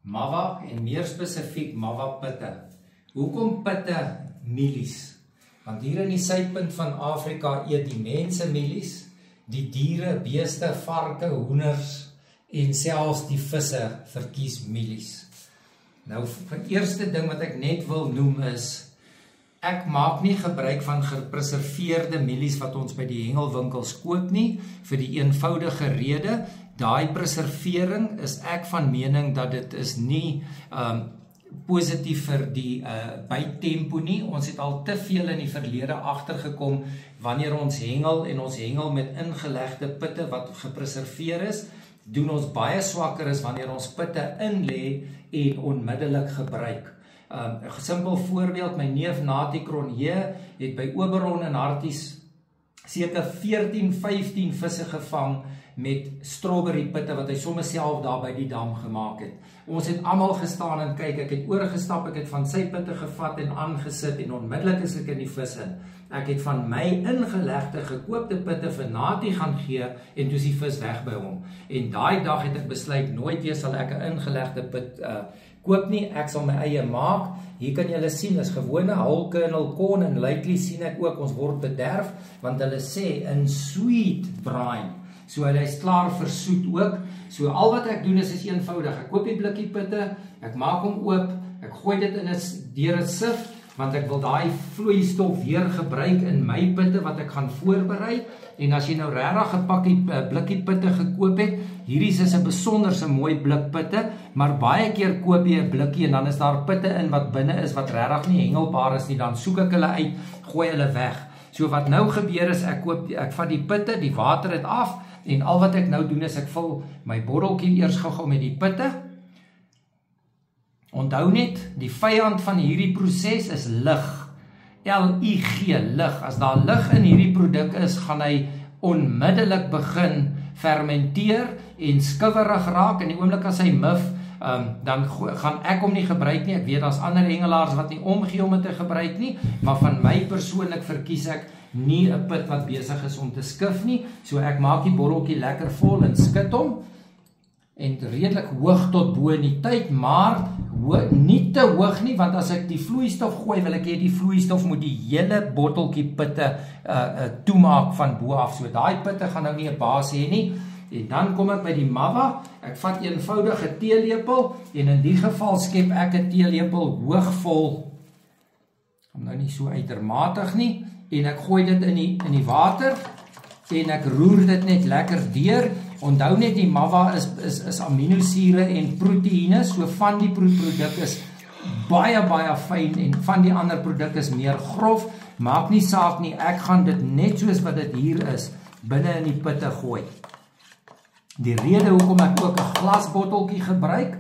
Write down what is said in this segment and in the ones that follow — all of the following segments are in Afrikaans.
Mawa en meer spesifiek Mawa pitte. Hoekom pitte mielies? Want hier in die suidpunt van Afrika eet die mense mielies, die diere, beeste, varke, hoenders en selfs die visse verkies mielies. Nou, die eerste ding wat ek net wil noem is, ek maak nie gebruik van gepreserveerde mielies wat ons by die hengelwinkels koop nie, vir die eenvoudige rede, daai preservering is ek van mening dat dit is nie positief vir die bytempo nie. Ons het al te veel in die verlede agtergekom wanneer ons hengel en ons hengel met ingelegde pitte wat gepreserveer is, doen ons baie swakker as wanneer ons pitte inlê en onmiddellik gebruik. 'n simpel voorbeeld, my neef Natie Cronje het by Oberon en Harties seker 14-15 visse gevang met strawberry pitte wat hy sommer self daar by die dam gemaak het. Ons het almal gestaan en kyk, ek het oorgestap, ek het van sy pitte gevat en aangesit en onmiddellik is ek in die vis in. Ek het van my ingelegde gekoopte pitte vir Natie gaan gee en toe is die vis weg by hom. En daai dag het ek besluit, nooit weer sal ek 'n ingelegde pit koop nie, ek sal my eie maak. Hier kan julle sien, is gewone whole kernel corn en lately sien ek ook, ons word bederf, want hulle sê in sweet brine. So hy is klaar vir soet ook. So al wat ek doen is eenvoudig. Ek koop die blikkie pitte, ek maak hom oop, ek gooi dit in deur 'n sif, want ek wil daai vloeistof weer gebruik in my pitte wat ek gaan voorberei. En as jy nou regtig 'n pakkie blikkie pitte gekoop het, hierdie is 'n besonderse mooi blik pitte, maar baie keer koop jy 'n blikkie en dan is daar pitte in wat binne is wat regtig nie hengelbaar is nie, dan soek ek hulle uit, gooi hulle weg. So wat nou gebeur is, ek vat die pitte, die water het af, en al wat ek nou doen is, ek vul my botteltjie eers gou met die pitte. Onthou net, die vyand van hierdie proses is lig. L-I-G, lig. As daar lig in hierdie produk is, gaan hy onmiddellik begin fermenteer en skouwerig raak. In die oomblik as hy mif, dan gaan ek hom nie gebruik nie. Ek weet daar's ander hengelaars wat nie omgee om dit te gebruik nie, maar van my persoonlik verkies ek nie 'n pit wat besig is om te skif nie. So ek maak die botteltjie lekker vol en skit hom en redelik hoog tot bo in die tyd, maar nie te hoog nie, want as ek die vloeistof gooi, wil ek hê die vloeistof moet die hele botteltjie pitte toemaak van bo af. So daai pitte gaan nou nie 'n baas hê nie. En dan kom ek by die Mawa. Ek vat eenvoudige teelepel en in die geval skep ek 'n teelepel hoogvol. Kom nou nie so uitermatig nie. En ek gooi dit in die water en ek roer dit net lekker deur. Onthou net die Mawa is aminosure en proteïene, so van die produk is baie fyn en van die ander produk is meer grof. Maak nie saak nie, ek gaan dit net soos wat dit hier is binne in die pitte gooi. Die rede hoekom ek ook 'n glasbotteltjie gebruik,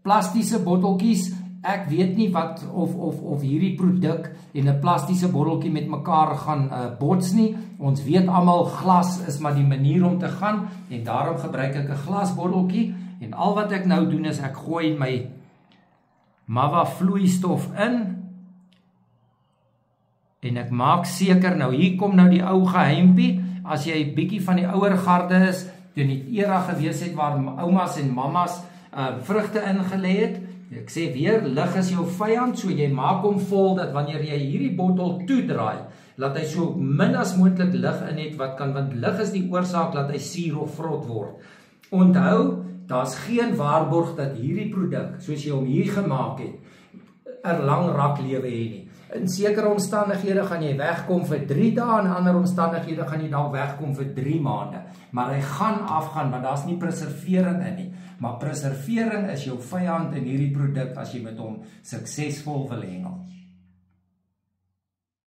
plastiese botteltjies, ek weet nie wat of hierdie produk en 'n plastiese botteltjie met mekaar gaan bots nie. Ons weet almal glas is maar die manier om te gaan en daarom gebruik ek 'n glasbotteltjie en al wat ek nou doen is ek gooi my Mawa vloeistof in en ek maak seker, nou hier kom nou die ou geheimpie, as jy bietjie van die ouer garde is, in die era gewees het waar oumas en mammas vrugte ingelê het. Ek sê weer, lig is jou vyand, so jy maak hom vol dat wanneer jy hierdie bottel toedraai, laat hy so min as moontlik lig in het wat kan, want lig is die oorsaak dat hy suur of vrot word. Onthou, daar's geen waarborg dat hierdie produk, soos jy hom hier gemaak het, 'n lang raklewe hê nie. In sekere omstandighede gaan jy wegkom vir 3 dae, en in ander omstandighede gaan jy dalk wegkom vir 3 maande. Maar hy gaan afgaan, want daar's nie preservering in nie. Maar preservering is jou vyand in hierdie produk as jy met hom suksesvol wil hengel.